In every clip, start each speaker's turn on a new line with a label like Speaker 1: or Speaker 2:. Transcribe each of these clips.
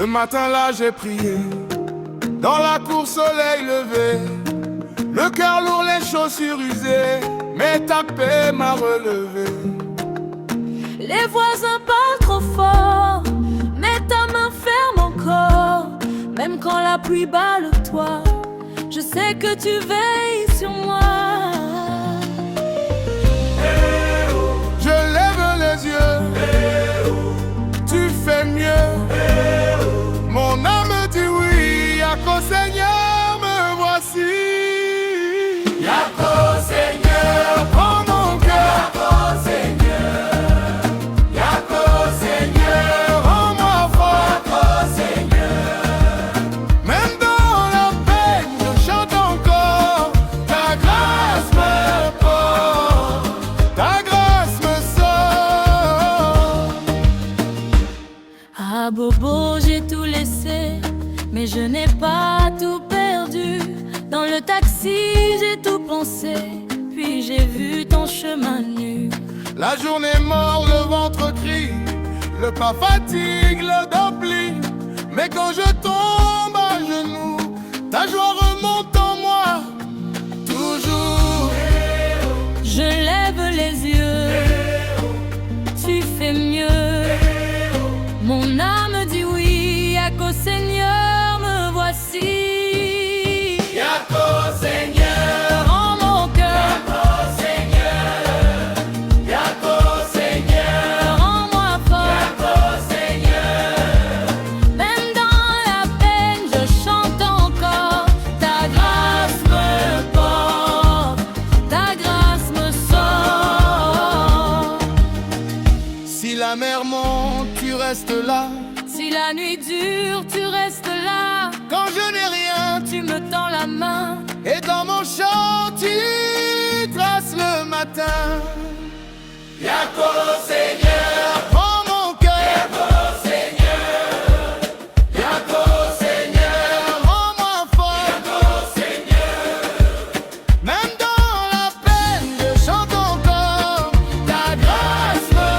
Speaker 1: Ce matin-là j'ai prié, dans la cour soleil levé, le cœur lourd, les chaussures usées, mais ta paix m'a relevé.
Speaker 2: Les voisins parlent trop fort, mais ta main ferme encore. Même quand la pluie bat le toit, je sais que tu veilles sur moi.
Speaker 1: Je lève les yeux, tu fais mieux. Mon âme dit oui, Yako Seigneur, me voici. Yako Seigneur, prends mon cœur. Yako Seigneur, Yako Seigneur, rends-moi fort. Yako Seigneur, même dans la peine, je chante encore. Ta grâce me porte, ta grâce me sauve.
Speaker 2: Ah Bobo, j'ai tout laissé, mais je n'ai pas tout perdu. Dans le taxi, j'ai tout pensé, puis j'ai vu ton chemin nu.
Speaker 1: La journée mord, le ventre crie, le pas fatigue, le dos plie. Mais quand je tombe à genoux, ta joie remonte en moi, toujours.
Speaker 2: Je lève les yeux, tu fais mieux. Mon âme dit oui, Yako Seigneur, me voici.
Speaker 1: Yako Seigneur,
Speaker 2: Rends mon cœur,
Speaker 1: Yako Seigneur, Yako Seigneur,
Speaker 2: rends-moi fort.
Speaker 1: Yako Seigneur,
Speaker 2: Même dans la peine, je chante encore. Ta grâce me porte, ta grâce me sauve.
Speaker 1: si la mer monte, tu restes là.
Speaker 2: Si la nuit dure, tu restes là.
Speaker 1: Quand je n'ai rien,
Speaker 2: Tu me tends la main.
Speaker 1: et dans mon chant, tu traces le matin. Yako Seigneur, prends mon cœur. Yako Seigneur, Yako Seigneur, rends-moi fort. Yako Seigneur, même dans la peine, je chante encore. Ta grâce me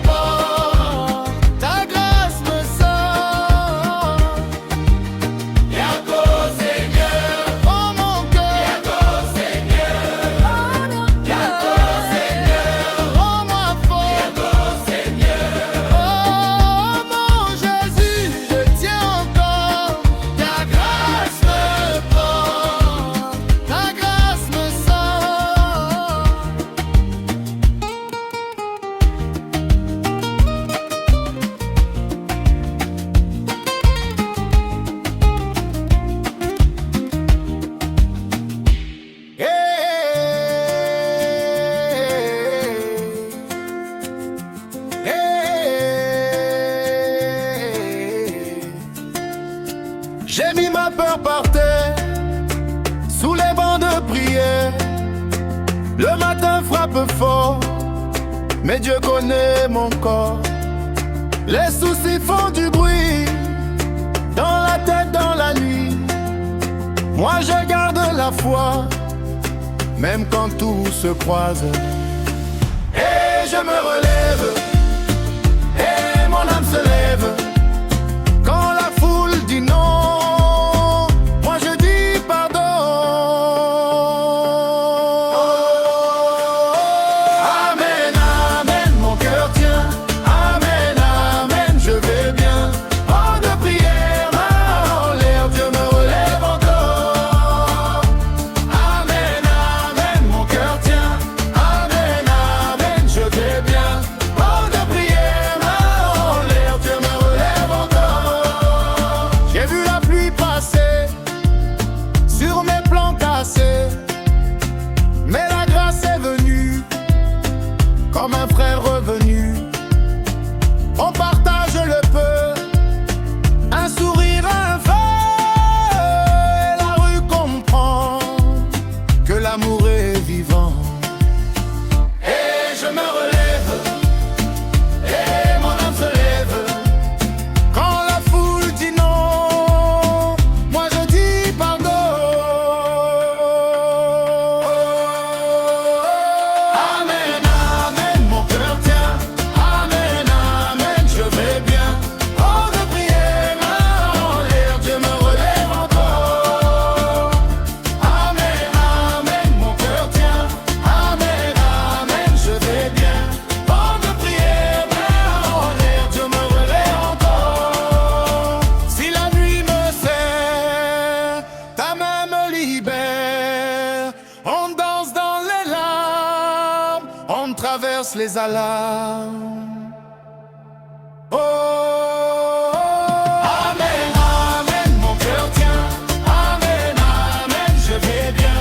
Speaker 1: porte, ta grâce me sauve. Yako Seigneur, prends mon cœur. Yako Seigneur, Yako Seigneur, rends-moi fort. Yako Seigneur, oh mon Jésus, je tiens encore. Ta grâce me porte, ta grâce me sauve. J'ai mis ma peur par terre, sous les bancs de prière. Le matin frappe fort, mais Dieu connaît mon corps. Les soucis font du bruit, dans la tête, dans la nuit. Moi je garde la foi, même quand tout se croise. Et je me relève, et mon âme se lève. Quand la foule dit non, moi je dis pardon. Amen, amen, mon cœur tient. Amen, amen, je vais bien. Oh de prière, main en l'air, Dieu me relève encore. Amen, amen, mon cœur tient. Amen, amen, je vais bien. Oh de prière, main en l'air, Dieu me relève encore. J'ai vu la pluie passer sur mes plans cassés, mais la grâce est venue comme un frère revenu. On partage le peu, un sourire, un feu, et la rue comprend que l'amour est vivant. Et je me relève, et mon âme se lève. Quand la foule dit non, moi je dis pardon. Amen, amen, mon cœur tient. Amen, amen, je vais bien. Oh de prière, libère. On danse dans les larmes, on traverse les alarmes. Oh, amen, amen, mon cœur tient. Amen, amen, je vais bien.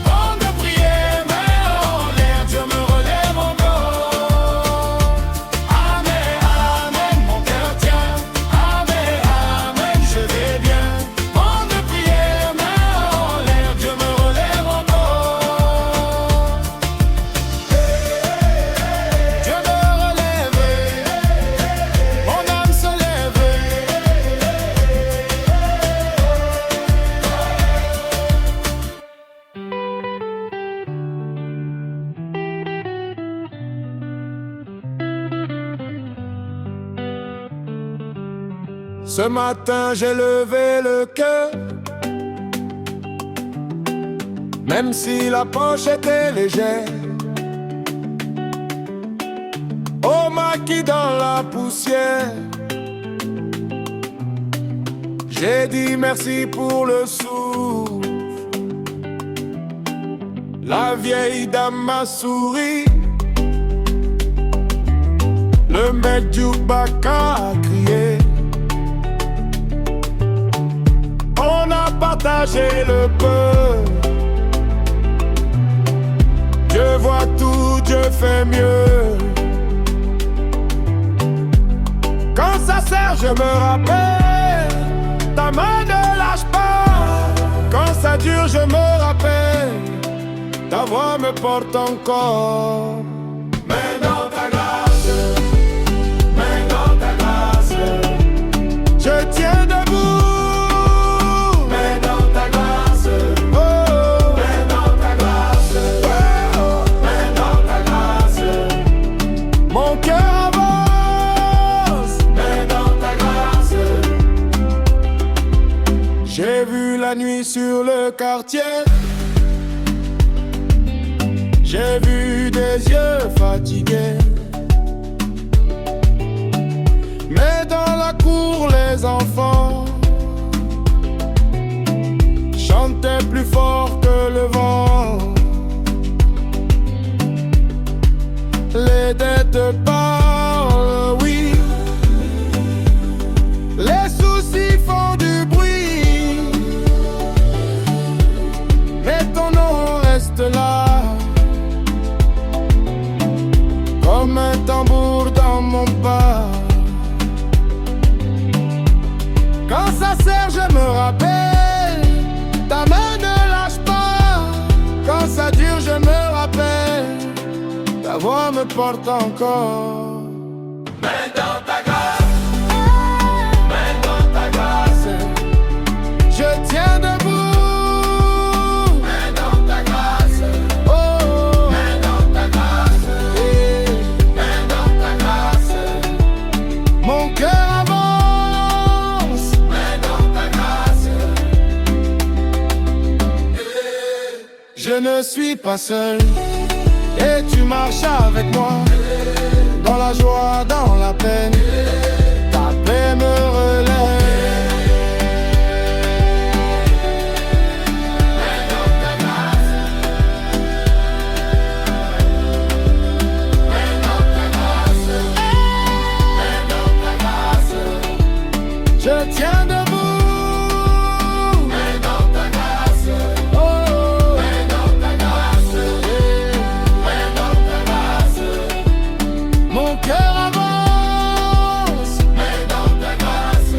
Speaker 1: Bande de prière, main en l'air, Dieu me relève encore. Amen, amen, mon cœur tient. Amen, amen, je vais bien. Bande de prière, main en l'air, Dieu me relève encore. Dieu me relève, mon âme se lève. Ce matin j'ai levé le cœur, même si la poche était légère. Au maquis dans la poussière, j'ai dit merci pour le souffle. La vieille dame m'a souri, le maître du bac a crié. On a partagé le peu. Dieu voit tout, Dieu fait mieux. Quand ça sert, je me rappelle, ta main ne lâche pas. Quand ça dure, je me rappelle, ta voix me porte encore. Main dans ta grâce, main dans ta grâce, je tiens debout. Main dans ta grâce, oh, main dans ta grâce, oh, main dans ta grâce, mon cœur avance. Main dans ta grâce, j'ai vu la nuit sur le quartier. J'ai vu des yeux fatigués, mais dans la cour les enfants chantaient plus fort que le vent. Les dettes parlent, oui, les soucis font du bruit, mais ton nom reste là, comme un tambour dans mon bas. Quand ça sert, je me rappelle, ta main ne lâche pas. Quand ça dure, je me rappelle, ta voix me porte encore. Main dans ta grâce, main dans ta grâce, je tiens debout. Main dans ta grâce, oh, main dans ta grâce, main dans ta grâce, mon cœur avance. Main dans ta grâce, je ne suis pas seul, et tu marches avec moi, dans la joie, dans la peine, ta paix me relève. Main dans ta grâce, main dans ta grâce, main dans ta grâce, je tiens debout. Main dans ta grâce, oh, main dans ta grâce, main dans ta grâce, mon cœur avance. Main dans ta grâce.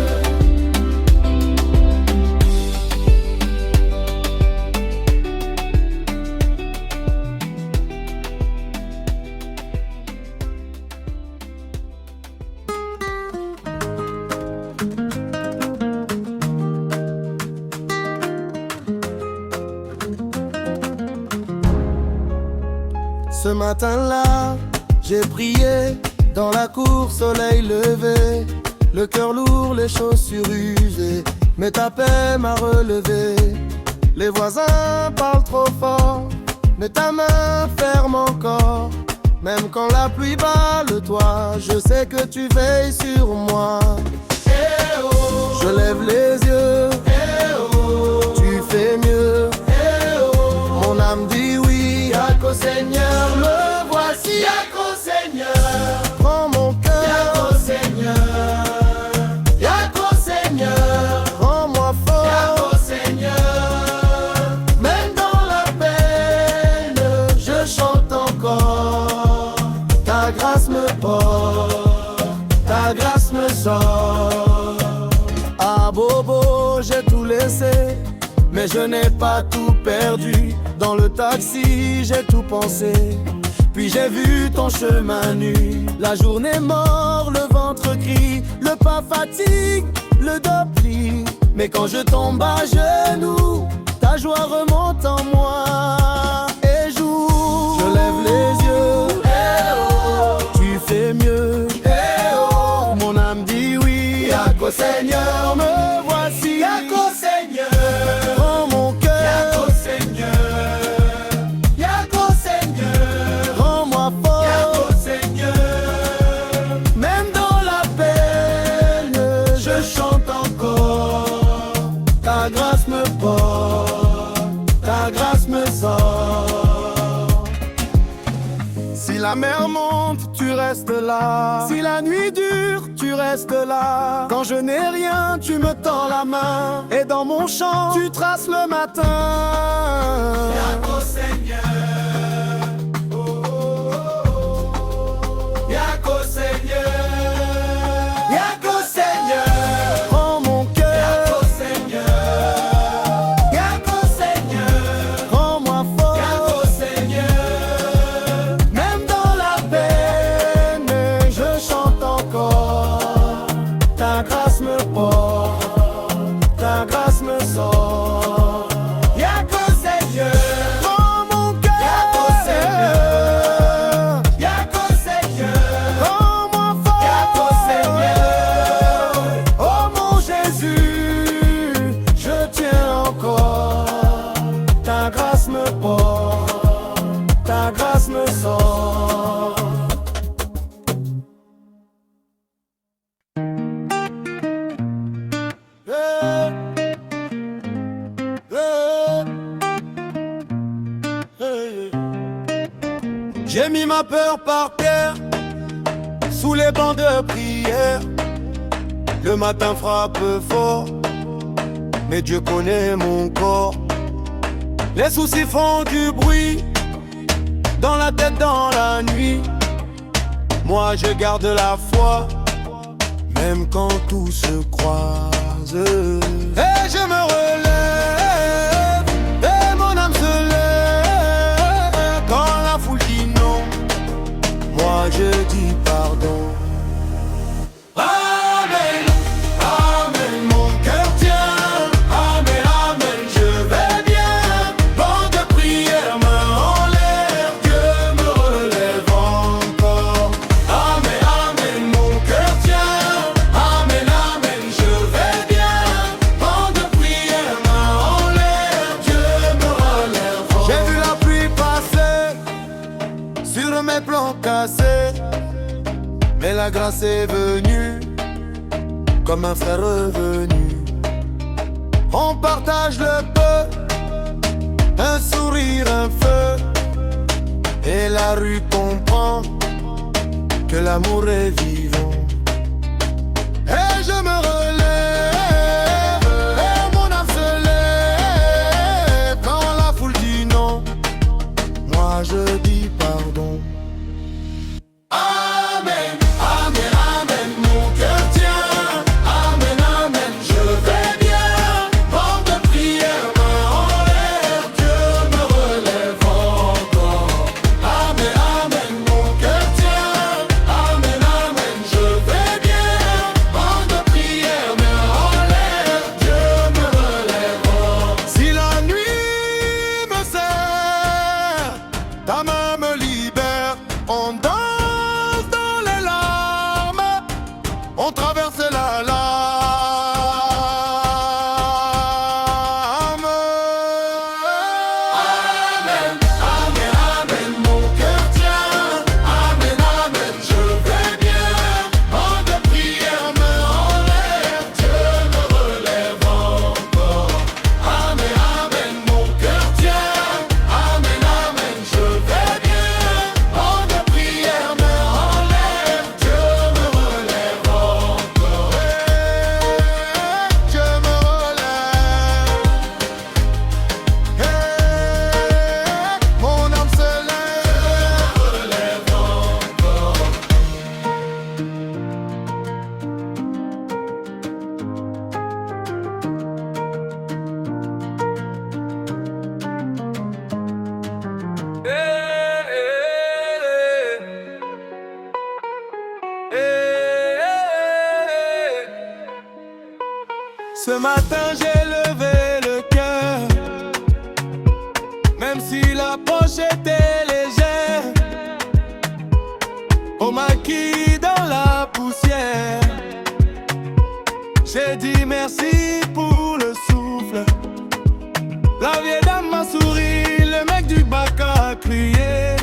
Speaker 1: Ce matin-là, j'ai prié dans la cour, soleil levé, le cœur lourd, les chaussures usées, mais ta paix m'a relevé. Les voisins parlent trop fort, mais ta main ferme encore. Même quand la pluie bat le toit, je sais que tu veilles sur moi. Je lève les yeux, tu fais mieux. âme dit oui, Yako Seigneur, me voici. Yako Seigneur, prends mon cœur. Yako Seigneur, Yako Seigneur, rends-moi fort. Yako Seigneur, même dans la peine, je chante encore. Ta grâce me porte, ta grâce me sort. Ah Bobo, j'ai tout laissé, mais je n'ai pas tout perdu. Dans le taxi, j'ai tout pensé, puis j'ai vu ton chemin nu. La journée mord, le ventre crie, le pas fatigue, le dos plie. Mais quand je tombe à genoux, ta joie remonte en moi et joue. Je lève les yeux, eh oh, tu fais mieux, eh oh. Mon âme dit oui, Yako Seigneur, me voici. Yako Seigneur, prends mon cœur. Yako Seigneur, Yako Seigneur, rends-moi fort. Yako Seigneur, même dans la peine, je chante encore. Ta grâce me porte, ta grâce me sort. Si la mer monte, tu restes là. Si la nuit dure, tu restes là. Quand je n'ai rien, tu me tends la main. Et dans mon chant, tu traces le matin. Yako Seigneur, oh, oh, oh. Yako Seigneur, Yako Seigneur, prends mon cœur. Yako Seigneur, Yako Seigneur, rends-moi fort. Yako Seigneur, même dans la peine, je chante encore. Ta grâce me porte, ta grâce me sort. Yako Seigneur, prends mon cœur. Yako Seigneur, Yako Seigneur, rends-moi fort. Yako Seigneur, oh mon Jésus, je tiens encore. Ta grâce me porte, ta grâce me sort. J'ai mis ma peur par terre, sous les bancs de prière. Le matin frappe fort, mais Dieu connaît mon corps. Les soucis font du bruit, dans la tête, dans la nuit. Moi je garde la foi, même quand tout se croise. Et je me relève, et mon âme se lève. Quand la foule dit non, moi je dis pardon. Amen, amen, mon cœur tient. Amen, amen, je vais bien. Banc de prière, main en l'air, Dieu me relève encore. Amen, amen, mon cœur tient. Amen, amen, je vais bien. Banc de prière, main en l'air, Dieu me relève encore. J'ai vu la pluie passer sur mes plans cassés, mais la grâce est venue comme un frère revenu. On partage le peu, un sourire, un feu, et la rue comprend que l'amour est vivant. Et je me relève, et mon âme se lève. Quand la foule dit non, moi je dis pardon. Amen, amen, amen, mon cœur tient. Amen, amen, je vais bien. Banc de prière, main en l'air, Dieu me relève encore. Amen, amen, mon cœur tient. Amen, amen,
Speaker 3: matin j'ai levé le cœur, même si l'approche était légère. Au maquis dans la poussière, j'ai dit merci pour le souffle. La vieille dame m'a souri, le mec du bac a crié.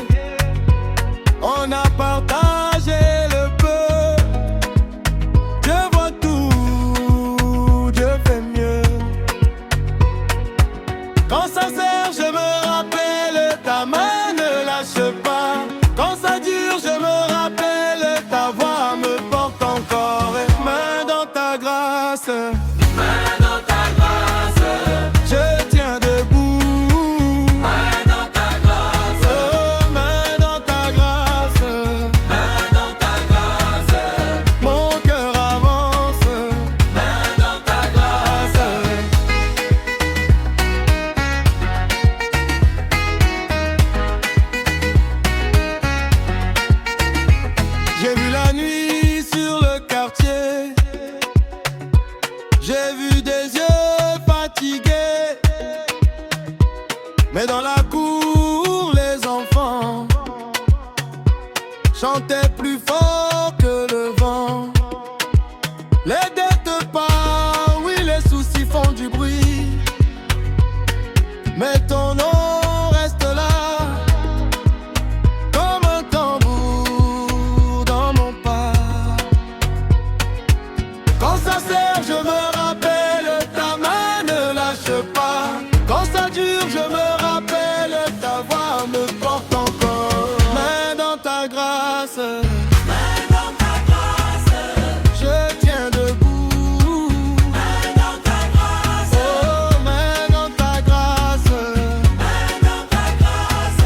Speaker 3: On a partagé le peu. Dieu voit tout, Dieu fait mieux. Quand ça sert, je me rappelle ta main, ne lâche pas. Quand ça dure, je me rappelle ta voix me porte encore. Et main dans ta grâce,
Speaker 4: Main dans ta grâce,
Speaker 3: je tiens debout.
Speaker 4: main dans ta grâce,
Speaker 3: Oh, main dans ta grâce,
Speaker 4: main dans ta grâce,
Speaker 3: mon cœur avance.
Speaker 4: main dans ta grâce.
Speaker 3: J'ai vu la nuit sur le quartier, j'ai vu des yeux fatigués, mais dans la cour les enfants chantaient plus fort que le vent. Les dettes partent, oui les soucis font du bruit, mais ton nom reste là, comme un tambour dans mon pas. Quand ça sert, je me rappelle ta main, ne lâche pas. Quand ça dure, je me rappelle ta voix me porte encore. Main dans ta grâce,
Speaker 4: Main dans ta grâce,
Speaker 3: je tiens debout.
Speaker 4: main dans ta grâce,
Speaker 3: Oh, main dans ta grâce,
Speaker 4: main dans ta grâce,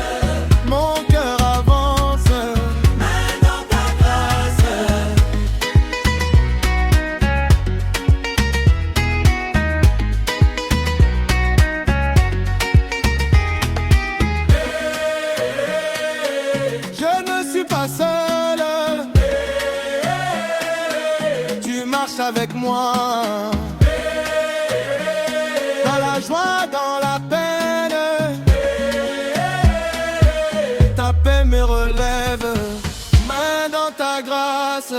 Speaker 3: mon cœur avance.
Speaker 4: main dans ta grâce.
Speaker 3: Je ne suis pas seul, tu marches avec moi. Dans la joie, dans la peine, ta paix me relève. Main dans ta grâce.